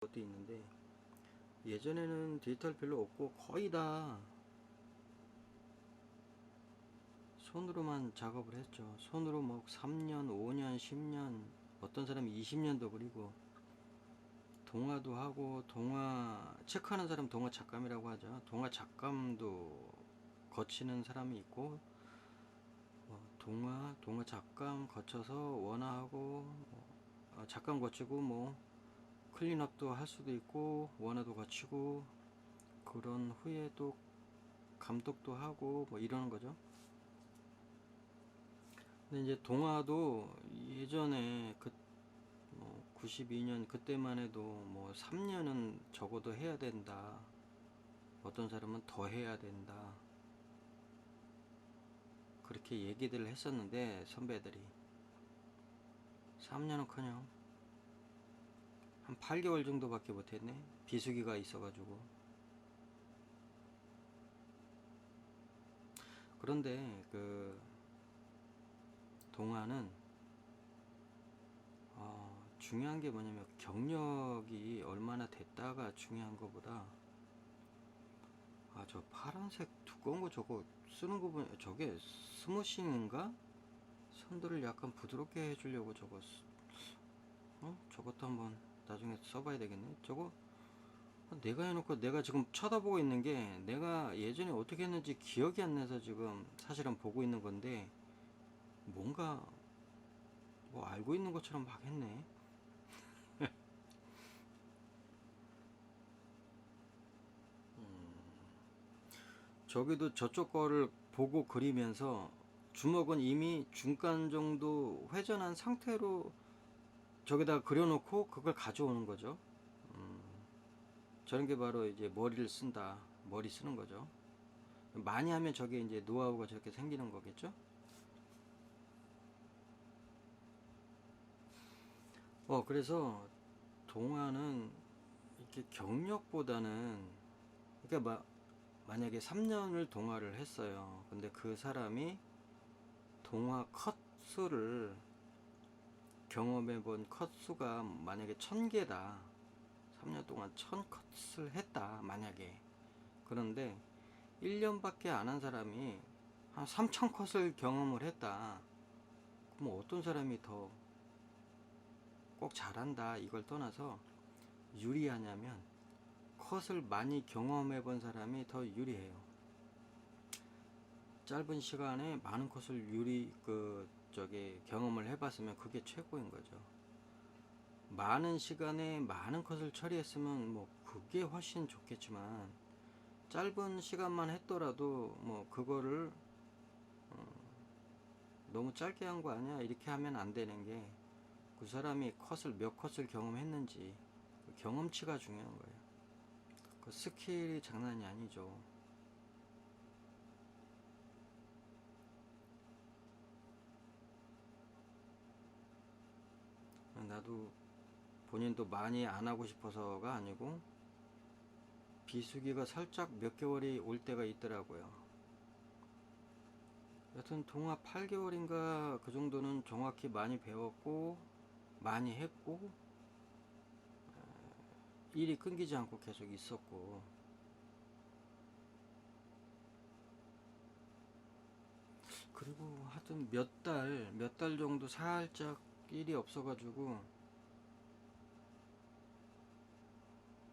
것도 있는데, 예전에는 디지털 별로 없고 거의 다 손으로만 작업을 했죠. 손으로 뭐 3년, 5년, 10년, 어떤 사람이 20년도 그리고 동화도 하고, 동화 체크하는 사람 동화 작감이라고 하죠. 동화 작감도 거치는 사람이 있고, 동화 작감 거쳐서 원화하고, 작감 거치고 뭐 클린업도 할 수도 있고, 원화도 거치고, 그런 후에 또 감독도 하고 뭐 이러는 거죠. 근데 이제 동화도 예전에 92년 그때만 해도 뭐 3년은 적어도 해야 된다. 어떤 사람은 더 해야 된다. 그렇게 얘기들을 했었는데 선배들이 3년은커녕 한 8개월 정도밖에 못했네. 비수기가 있어가지고. 그런데 그 동화는 중요한 게 뭐냐면 경력이 얼마나 됐다가 중요한 것보다, 저 파란색 두꺼운 거 저거 쓰는 거 보니 저게 스무싱인가? 선들을 약간 부드럽게 해주려고 저거 저것도 한번 나중에 써봐야 되겠네. 저거 내가 해놓고 내가 지금 쳐다보고 있는 게 내가 예전에 어떻게 했는지 기억이 안 나서 지금 사실은 보고 있는 건데, 뭔가 뭐 알고 있는 것처럼 막 했네. 저기도 저쪽 거를 보고 그리면서 주먹은 이미 중간 정도 회전한 상태로 저기다 그려놓고 그걸 가져오는 거죠. 저런 게 바로 이제 머리를 쓴다. 머리 쓰는 거죠. 많이 하면 저게 이제 노하우가 저렇게 생기는 거겠죠. 그래서 동화는 이렇게 경력보다는, 그러니까 만약에 3년을 동화를 했어요. 근데 그 사람이 동화 컷수를 경험해 본 컷수가 만약에 1000개다. 3년 동안 1000컷을 했다. 만약에. 그런데 1년밖에 안 한 사람이 한 3000컷을 경험을 했다. 그럼 어떤 사람이 더 꼭 잘한다 이걸 떠나서 유리하냐면, 컷을 많이 경험해 본 사람이 더 유리해요. 짧은 시간에 많은 컷을 경험을 해봤으면 그게 최고인 거죠. 많은 시간에 많은 컷을 처리했으면 뭐 그게 훨씬 좋겠지만, 짧은 시간만 했더라도 뭐 그거를 너무 짧게 한 거 아니야 이렇게 하면 안 되는 게, 그 사람이 몇 컷을 경험했는지 그 경험치가 중요한 거예요. 그 스킬이 장난이 아니죠. 나도 본인도 많이 안 하고 싶어서가 아니고 비수기가 살짝 몇 개월이 올 때가 있더라고요. 여튼 동화 8개월인가 그 정도는 정확히 많이 배웠고 많이 했고, 일이 끊기지 않고 계속 있었고, 그리고 하여튼 몇 달 정도 살짝 일이 없어가지고,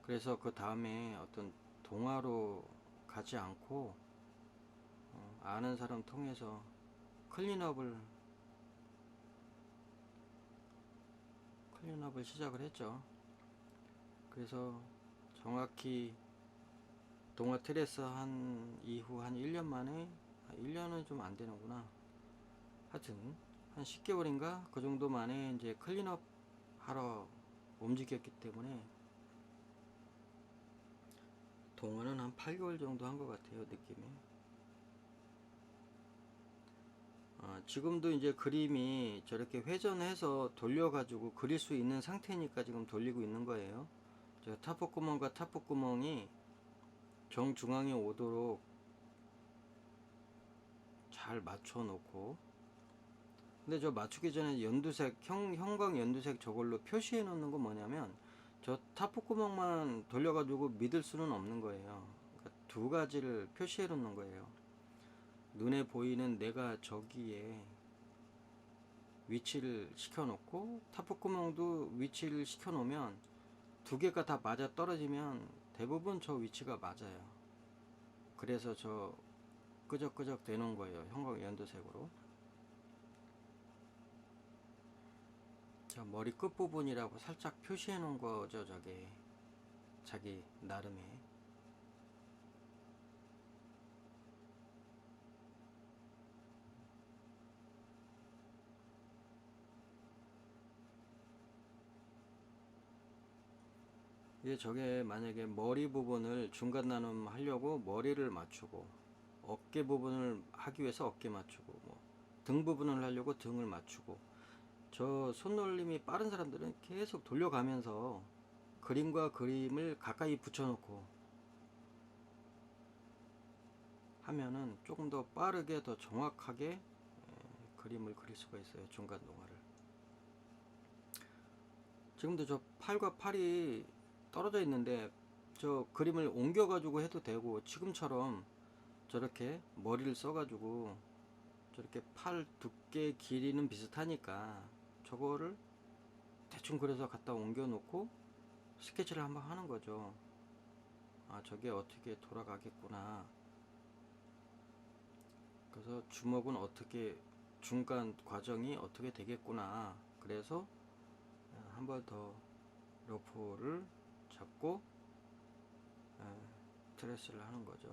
그래서 그 다음에 어떤 동화로 가지 않고 아는 사람 통해서 클린업을 시작을 했죠. 그래서 정확히 동화 트레스 한 이후 한 1년 만에, 1년은 좀 안 되는구나. 하여튼 한 10개월인가 그 정도 만에 이제 클린업 하러 움직였기 때문에 동화는 한 8개월 정도 한 것 같아요, 느낌이. 지금도 이제 그림이 저렇게 회전해서 돌려가지고 그릴 수 있는 상태니까 지금 돌리고 있는 거예요. 제가 타포구멍과 타포구멍이 정중앙에 오도록 잘 맞춰 놓고, 근데 저 맞추기 전에 형광 연두색 저걸로 표시해 놓는 건 뭐냐면, 저 타프구멍만 돌려가지고 믿을 수는 없는 거예요. 그러니까 두 가지를 표시해 놓는 거예요. 눈에 보이는 내가 저기에 위치를 시켜놓고 타프구멍도 위치를 시켜놓으면 두 개가 다 맞아 떨어지면 대부분 저 위치가 맞아요. 그래서 저 끄적끄적 되는 거예요. 형광 연두색으로. 저 머리 끝부분이라고 살짝 표시해 놓은 거죠. 저게 자기 나름의. 이게 저게 만약에 머리 부분을 중간 나눔 하려고 머리를 맞추고, 어깨 부분을 하기 위해서 어깨 맞추고, 뭐 등 부분을 하려고 등을 맞추고, 저 손놀림이 빠른 사람들은 계속 돌려가면서 그림과 그림을 가까이 붙여놓고 하면은 조금 더 빠르게 더 정확하게 그림을 그릴 수가 있어요. 중간 동화를. 지금도 저 팔과 팔이 떨어져 있는데 저 그림을 옮겨 가지고 해도 되고, 지금처럼 저렇게 머리를 써 가지고 저렇게 팔 두께 길이는 비슷하니까 저거를 대충 그려서 갖다 옮겨 놓고 스케치를 한번 하는 거죠. 아, 저게 어떻게 돌아가겠구나. 그래서 주먹은 어떻게, 중간 과정이 어떻게 되겠구나. 그래서 한 번 더 러프를 잡고 트레스를 하는 거죠.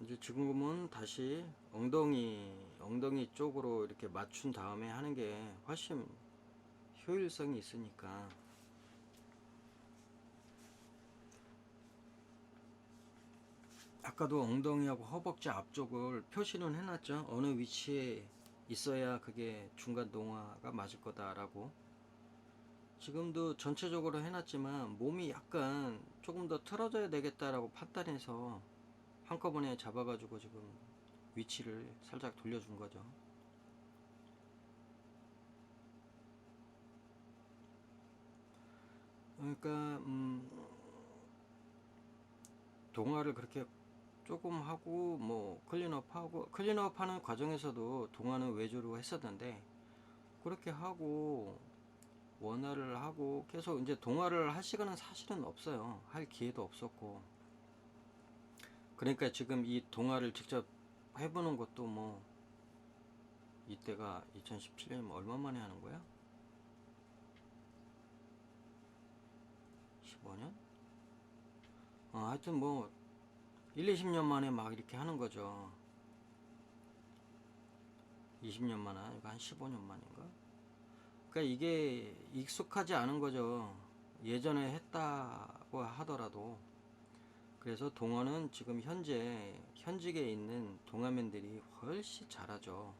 이제 지금은 다시 엉덩이 쪽으로 이렇게 맞춘 다음에 하는 게 훨씬 효율성이 있으니까. 아까도 엉덩이하고 허벅지 앞쪽을 표시는 해놨죠. 어느 위치에 있어야 그게 중간 동화가 맞을 거다라고. 지금도 전체적으로 해놨지만 몸이 약간 조금 더 틀어져야 되겠다라고 판단해서 한꺼번에 잡아가지고 지금 위치를 살짝 돌려준 거죠. 그러니까 동화를 그렇게 조금 하고 뭐 클린업 하는 과정에서도 동화는 외주로 했었는데, 그렇게 하고 원화를 하고 계속 이제 동화를 할 시간은 사실은 없어요. 할 기회도 없었고. 그러니까 지금 이 동화를 직접 해보는 것도 뭐, 이때가 2017년이면 얼마 만에 하는 거야? 15년? 하여튼 뭐 1, 20년 만에 막 이렇게 하는 거죠. 20년 만에 아니고 한 15년 만인가? 그러니까 이게 익숙하지 않은 거죠. 예전에 했다고 하더라도. 그래서 동화는 지금 현직에 있는 동화맨들이 훨씬 잘하죠.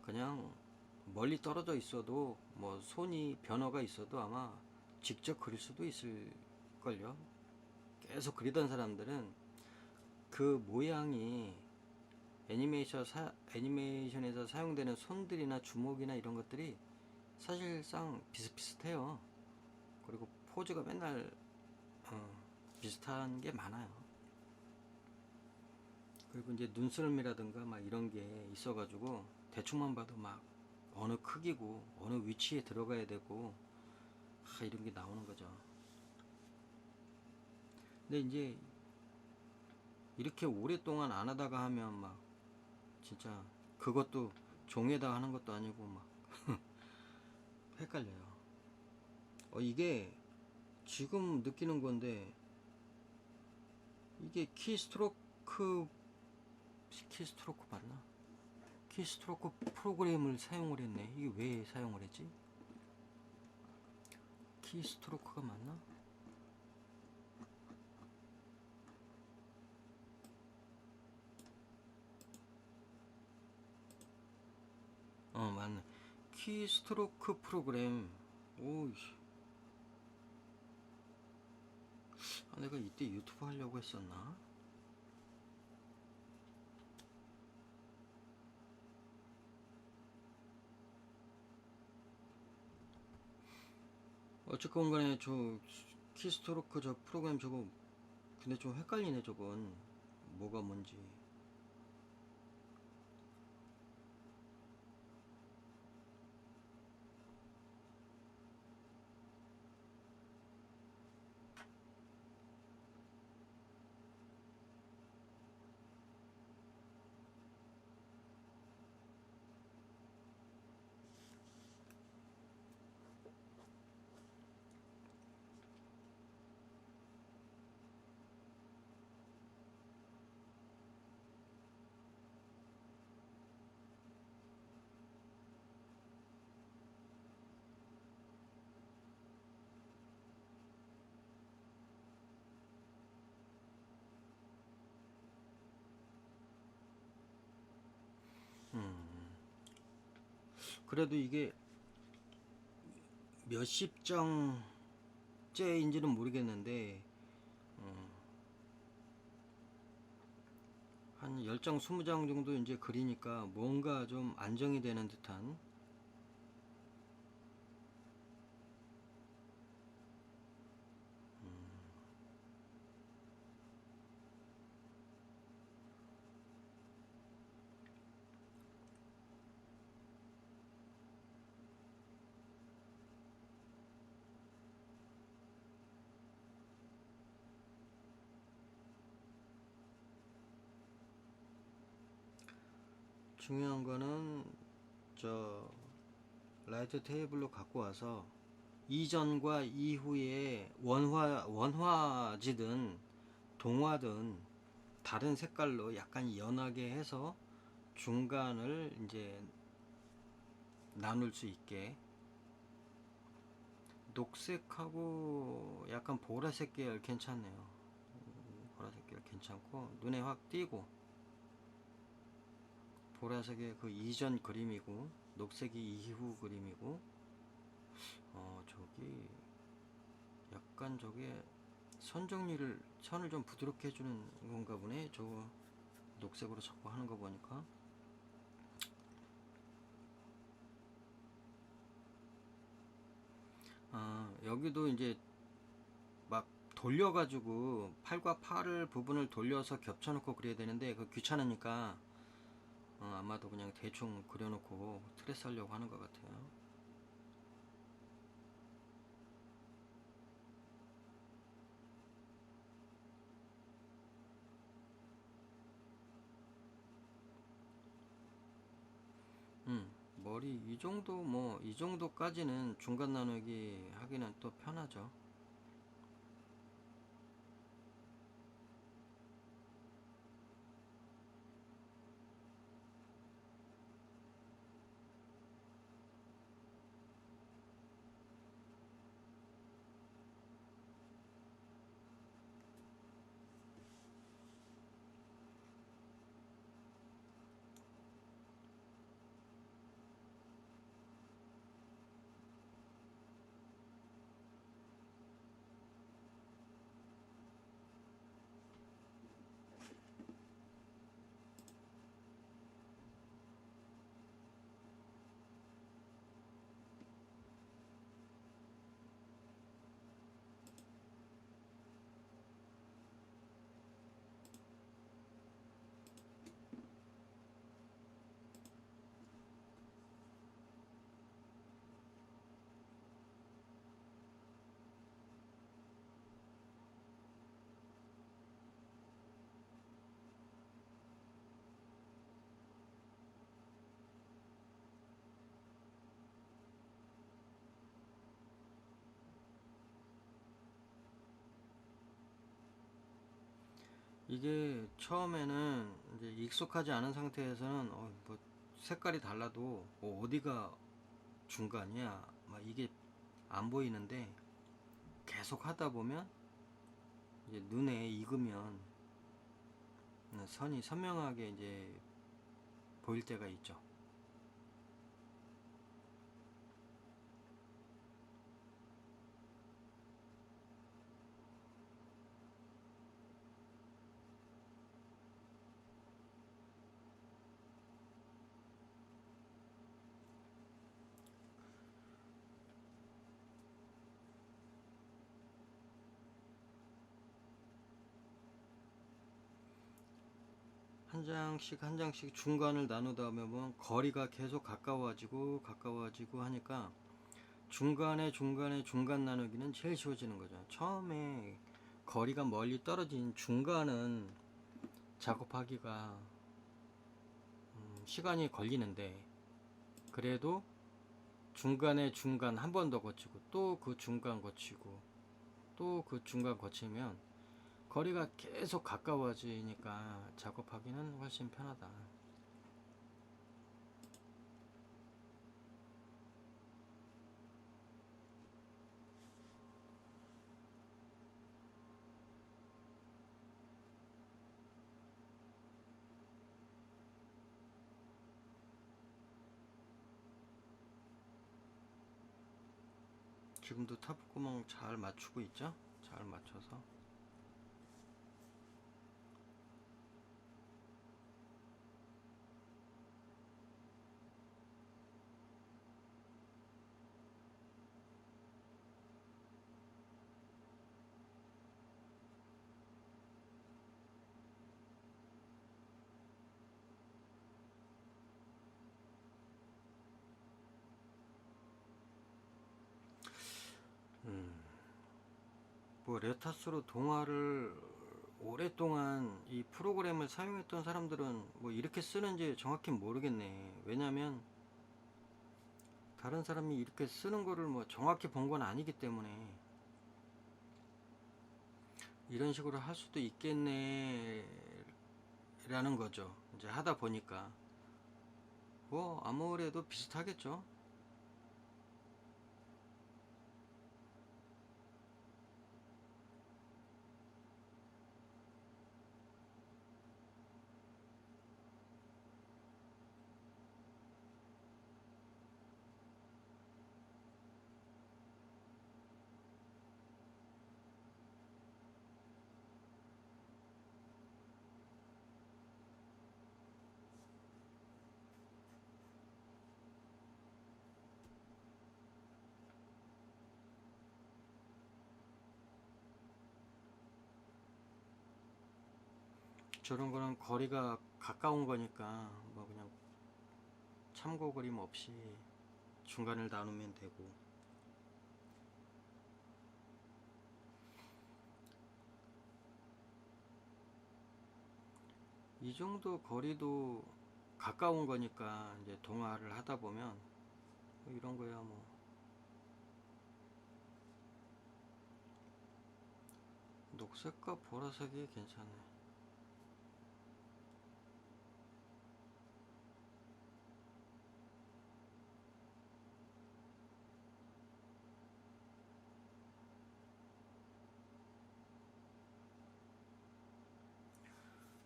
그냥 멀리 떨어져 있어도 뭐 손이 변화가 있어도 아마 직접 그릴 수도 있을걸요. 계속 그리던 사람들은 그 모양이 애니메이션에서 사용되는 손들이나 주먹이나 이런 것들이 사실상 비슷비슷해요. 그리고 포즈가 맨날 비슷한 게 많아요. 그리고 이제 눈썰미라든가 막 이런 게 있어가지고 대충만 봐도 막 어느 크기고 어느 위치에 들어가야 되고 이런 게 나오는 거죠. 근데 이제 이렇게 오랫동안 안 하다가 하면 막 진짜 그것도 종에다 하는 것도 아니고 막 헷갈려요. 이게 지금 느끼는 건데, 이게 키스트로크 맞나? 키스트로크 프로그램을 사용을 했네. 이게 왜 사용을 했지? 키스트로크가 맞나? 맞네. 키스트로크 프로그램. 오이씨. 아, 내가 이때 유튜브 하려고 했었나? 어쨌건 간에 저 키스트로크 저 프로그램 저거 근데 좀 헷갈리네 저건. 뭐가 뭔지. 그래도 이게 몇십 장째인지는 모르겠는데 한 10장 20장 정도 이제 그리니까 뭔가 좀 안정이 되는 듯한. 중요한 거는 저 라이트 테이블로 갖고 와서 이전과 이후에 원화지든 동화든 다른 색깔로 약간 연하게 해서 중간을 이제 나눌 수 있게. 녹색하고 약간 보라색 계열 괜찮네요. 보라색 계열 괜찮고 눈에 확 띄고, 보라색의 그 이전 그림이고 녹색이 이후 그림이고. 저기 약간 저게 선을 좀 부드럽게 해주는 건가 보네. 저 녹색으로 자꾸 하는 거 보니까. 여기도 이제 막 돌려가지고 팔과 팔을 부분을 돌려서 겹쳐놓고 그려야 되는데 그 귀찮으니까 아마도 그냥 대충 그려놓고 트레스 하려고 하는 것 같아요. 머리 이 정도, 뭐 이 정도까지는 중간 나누기 하기는 또 편하죠. 이게 처음에는 이제 익숙하지 않은 상태에서는 뭐 색깔이 달라도 어디가 중간이야 막 이게 안 보이는데, 계속 하다 보면 이제 눈에 익으면 선이 선명하게 이제 보일 때가 있죠. 한 장씩 한 장씩 중간을 나누다 보면 거리가 계속 가까워지고 하니까 중간 나누기는 제일 쉬워지는 거죠. 처음에 거리가 멀리 떨어진 중간은 작업하기가 시간이 걸리는데, 그래도 중간에 중간 한 번 더 거치고 또 그 중간 거치고 또 그 중간 거치면 거리가 계속 가까워지니까 작업하기는 훨씬 편하다. 지금도 타프구멍 잘 맞추고 있죠? 잘 맞춰서. 뭐 레타스로 동화를 오랫동안 이 프로그램을 사용했던 사람들은 뭐 이렇게 쓰는지 정확히 모르겠네. 왜냐면 다른 사람이 이렇게 쓰는 거를 뭐 정확히 본 건 아니기 때문에 이런 식으로 할 수도 있겠네 라는 거죠. 이제 하다 보니까 뭐 아무래도 비슷하겠죠. 저런 거는 거리가 가까운 거니까 뭐 그냥 참고 그림 없이 중간을 나누면 되고, 이 정도 거리도 가까운 거니까 이제 동화를 하다 보면 뭐 이런 거야 뭐. 녹색과 보라색이 괜찮네.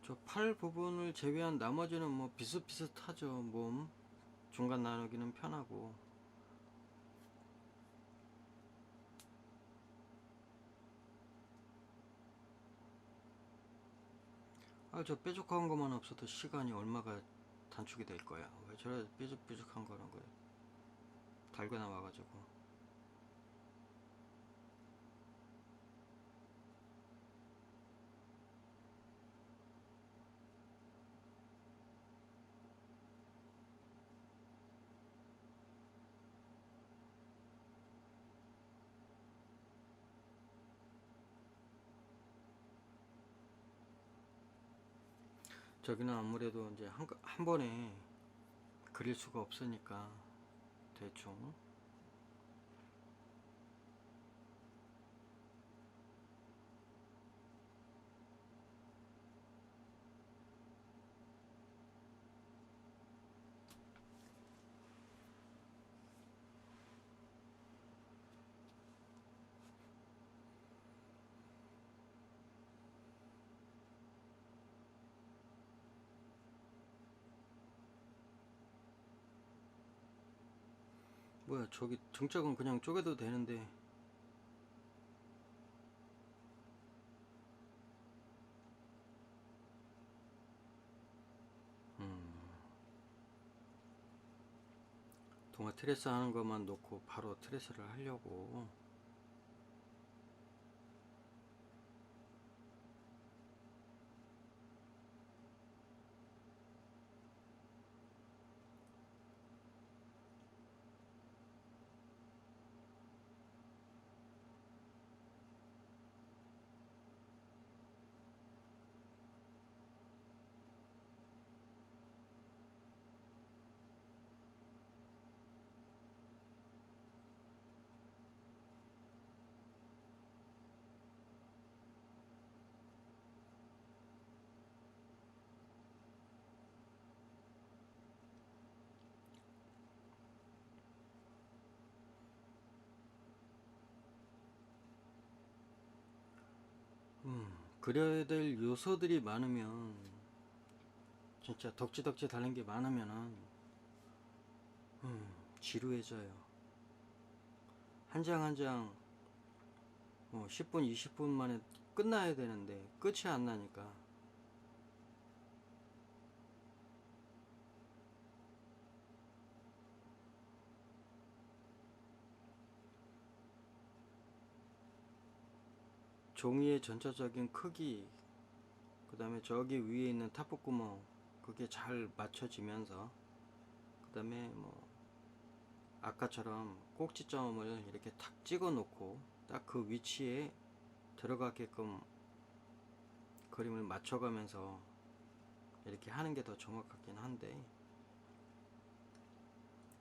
저 팔 부분을 제외한 나머지는 뭐 비슷비슷하죠. 몸 중간 나누기는 편하고. 저 뾰족한 것만 없어도 시간이 얼마가 단축이 될 거야. 왜 저래 뾰족뾰족한 거란 거야. 달고 나와가지고. 저기는 아무래도 이제 한 번에 그릴 수가 없으니까 대충. 뭐야, 저기 등짝은 그냥 쪼개도 되는데. 음, 동화 트레스 하는 것만 놓고 바로 트레스를 하려고. 그려야 될 요소들이 많으면, 진짜 덕지덕지 다른 게 많으면은 지루해져요. 한 장 한 장 10분 20분 만에 끝나야 되는데 끝이 안 나니까. 종이의 전체적인 크기, 그 다음에 저기 위에 있는 타프구멍, 그게 잘 맞춰지면서, 그 다음에 뭐 아까처럼 꼭지점을 이렇게 탁 찍어 놓고 딱 그 위치에 들어가게끔 그림을 맞춰가면서 이렇게 하는 게 더 정확하긴 한데,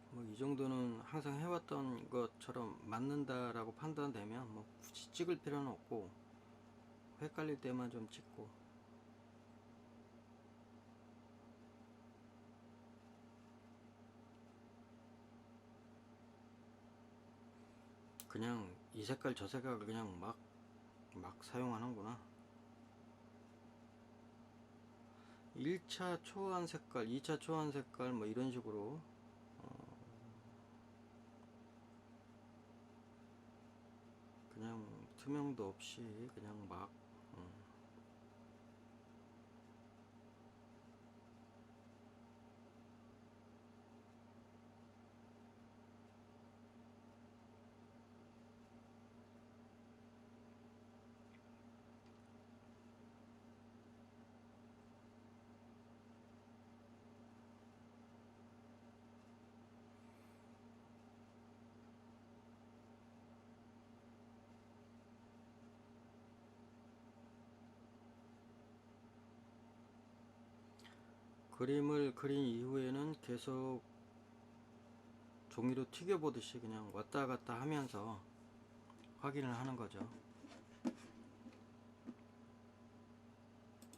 뭐 이 정도는 항상 해왔던 것처럼 맞는다라고 판단되면 뭐 굳이 찍을 필요는 없고, 헷갈릴 때만 좀 찍고. 그냥 이 색깔 저 색깔 그냥 막 사용하는구나. 1차 초안 색깔, 2차 초안 색깔 뭐 이런 식으로 그냥 투명도 없이 그냥 막 그림을 그린 이후에는 계속 종이로 튀겨보듯이 그냥 왔다 갔다 하면서 확인을 하는 거죠.